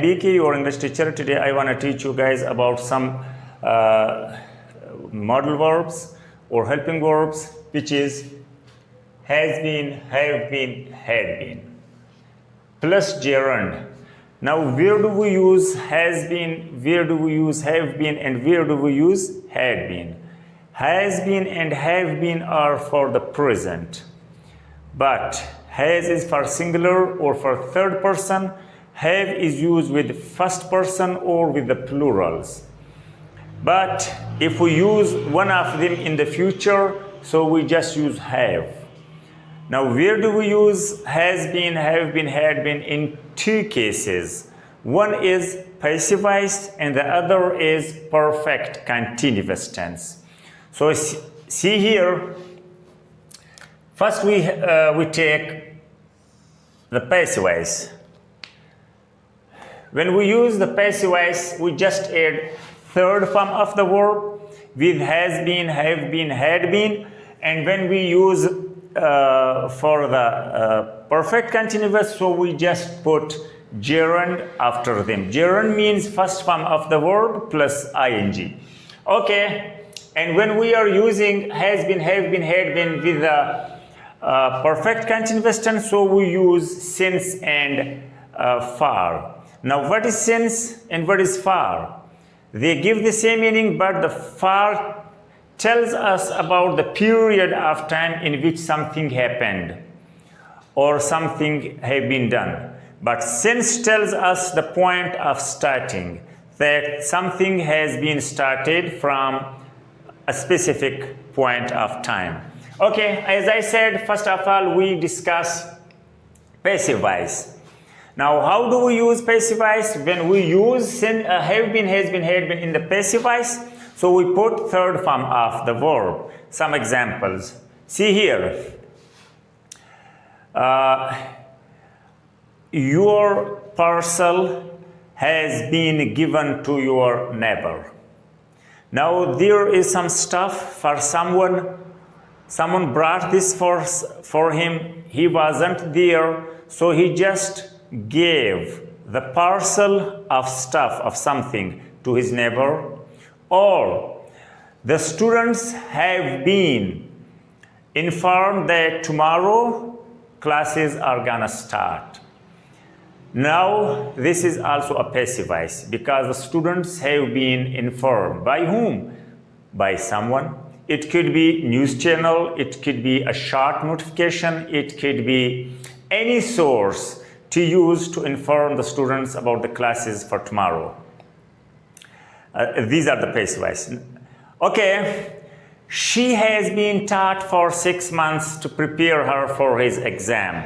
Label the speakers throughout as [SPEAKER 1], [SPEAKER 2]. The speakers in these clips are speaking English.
[SPEAKER 1] BK, your English teacher. Today I want to teach you guys about some modal verbs or helping verbs, which is has been, have been, had been, plus gerund. Now, where do we use has been, where do we use have been, and where do we use had been? Has been and have been are for the present, but has is for singular or for third person. Have is used with first person or with the plurals. But if we use one of them in the future, so we just use have. Now, where do we use has been, have been, had been? In two cases. One is passive voice and the other is perfect continuous tense. So see here, first we take the passive voice. When we use the passive voice, we just add third form of the verb with has been, have been, had been. And when we use for the perfect continuous, so we just put gerund after them. Gerund means first form of the verb plus ing. Okay, and when we are using has been, have been, had been with the perfect continuous tense, so we use since and for. Now, what is since and what is for? They give the same meaning, but the for tells us about the period of time in which something happened or something have been done. But since tells us the point of starting, that something has been started from a specific point of time. Okay, as I said, first of all, we discuss passive voice. Now, how do we use passive voice? When we use have been, has been, had been in the passive voice, so we put third form of the verb. Some examples. See here. Your parcel has been given to your neighbor. Now, there is some stuff for someone. Someone brought this for him. He wasn't there, so he just gave the parcel of stuff, of something, to his neighbor. Or the students have been informed that tomorrow classes are gonna start. Now, this is also a passive voice because the students have been informed. By whom? By someone. It could be news channel, it could be a short notification, it could be any source to use to inform the students about the classes for tomorrow. These are the passive voice. Okay, she has been taught for 6 months to prepare her for his exam.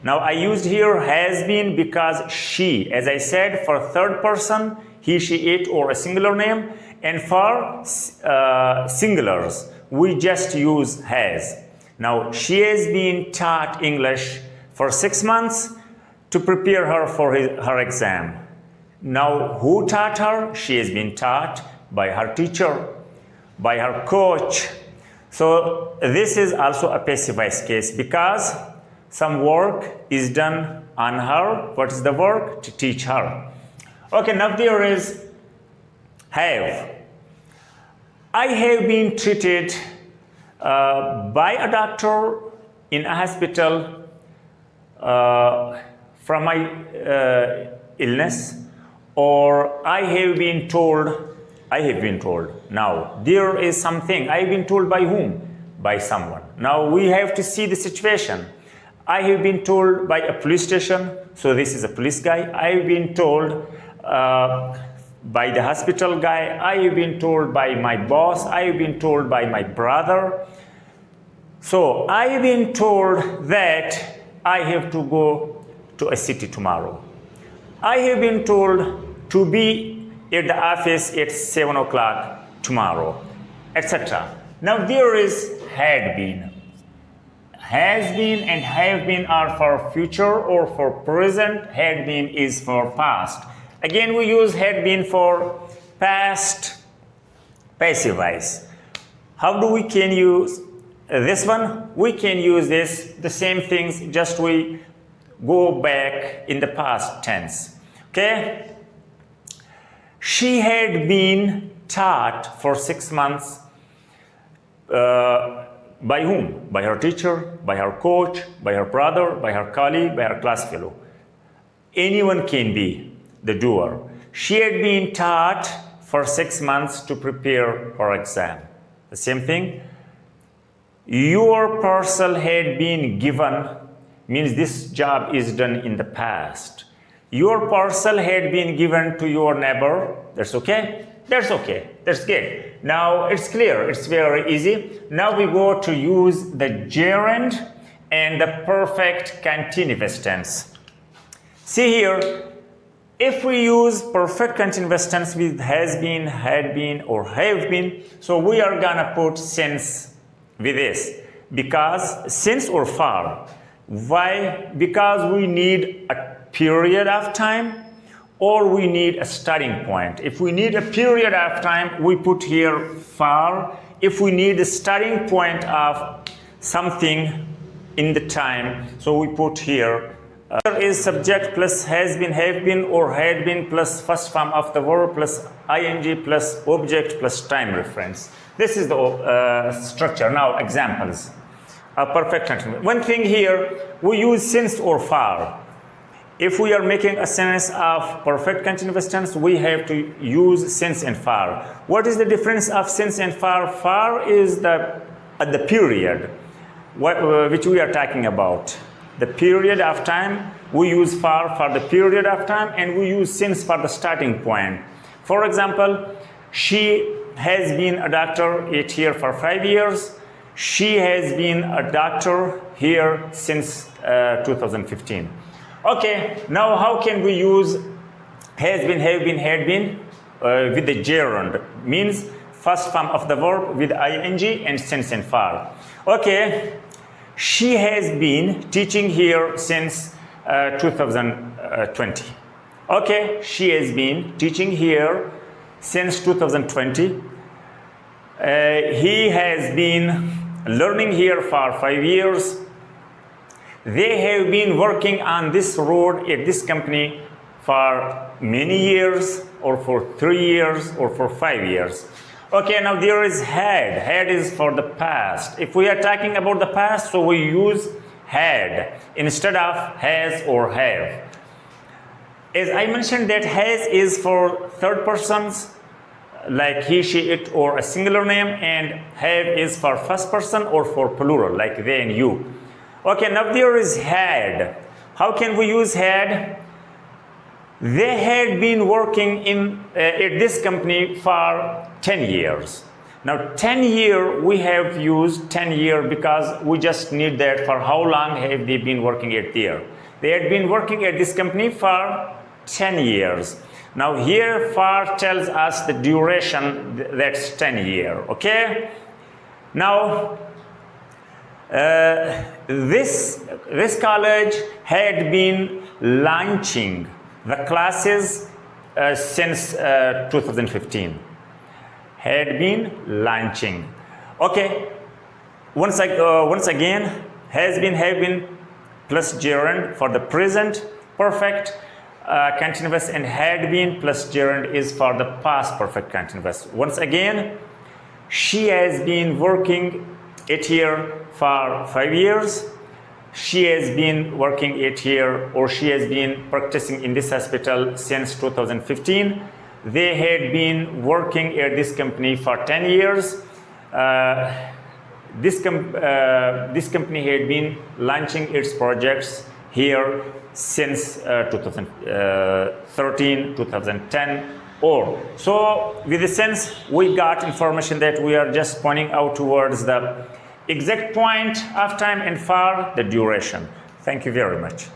[SPEAKER 1] Now, I used here has been because she, as I said, for third person, he, she, it, or a singular name, and for singulars, we just use has. Now, she has been taught English for 6 months to prepare her for her exam. Now, who taught her? She has been taught by her teacher, by her coach. So this is also a passive voice case because some work is done on her. What is the work? To teach her. Okay, now there is have. I have been treated by a doctor in a hospital from my illness, or I have been told. Now, there is something. I have been told by whom? By someone. Now, we have to see the situation. I have been told by a police station, so this is a police guy. I have been told by the hospital guy. I have been told by my boss. I have been told by my brother. So, I have been told that I have to go to a city tomorrow. I have been told to be at the office at 7 o'clock tomorrow, etc. Now, there is had been. Has been and have been are for future or for present. Had been is for past. Again, we use had been for past passive voice. How do we can use this one? We can use this, the same things, just we go back in the past tense. Okay? She had been taught for 6 months. By whom? By her teacher, by her coach, by her brother, by her colleague, by her class fellow. Anyone can be the doer. She had been taught for 6 months to prepare her exam. The same thing. Your parcel had been given means this job is done in the past. Your parcel had been given to your neighbor. That's okay? That's okay. That's good. Now it's clear. It's very easy. Now we go to use the gerund and the perfect continuous tense. See here, if we use perfect continuous tense with has been, had been, or have been, so we are gonna put since with this. Because since or for. Why? Because we need a period of time or we need a starting point. If we need a period of time, we put here for. If we need a starting point of something in the time, so we put here is subject plus has been, have been, or had been plus first form of the verb plus ing plus object plus time reference. This is the structure. Now examples. A perfect continuous. One thing here, we use since or for. If we are making a sentence of perfect continuous tense, we have to use since and for. What is the difference of since and for? For is the period which we are talking about. The period of time, we use for the period of time, and we use since for the starting point. For example, she has been a doctor here for 5 years. She has been a doctor here since 2015. Okay, now how can we use has been, have been, had been with the gerund? Means first form of the verb with ing and since and for. Okay, she has been teaching here since 2020. Okay, she has been teaching here since 2020. He has been learning here for 5 years. They have been working on this road at this company for many years, or for 3 years, or for 5 years. Okay, now there is had. Had is for the past. If we are talking about the past, so we use had instead of has or have. As I mentioned that has is for third persons, like he, she, it, or a singular name, and have is for first person or for plural, like they and you. Okay, now there is had. How can we use had? They had been working at this company for 10 years. Now 10 year, we have used 10 year because we just need that for how long have they been working at there. They had been working at this company for 10 years. Now here for tells us the duration, that's 10 year, okay? Now this college had been launching the classes since 2015. Had been launching. Okay, once again, has been, have been plus gerund for the present perfect continuous, and had been plus gerund is for the past perfect continuous. Once again, she has been working at here for 5 years. She has been working at here, or she has been practicing in this hospital since 2015. They had been working at this company for 10 years. This company had been launching its projects here since 2013, 2010, or. So with the sense, we got information that we are just pointing out towards the exact point of time and for the duration. Thank you very much.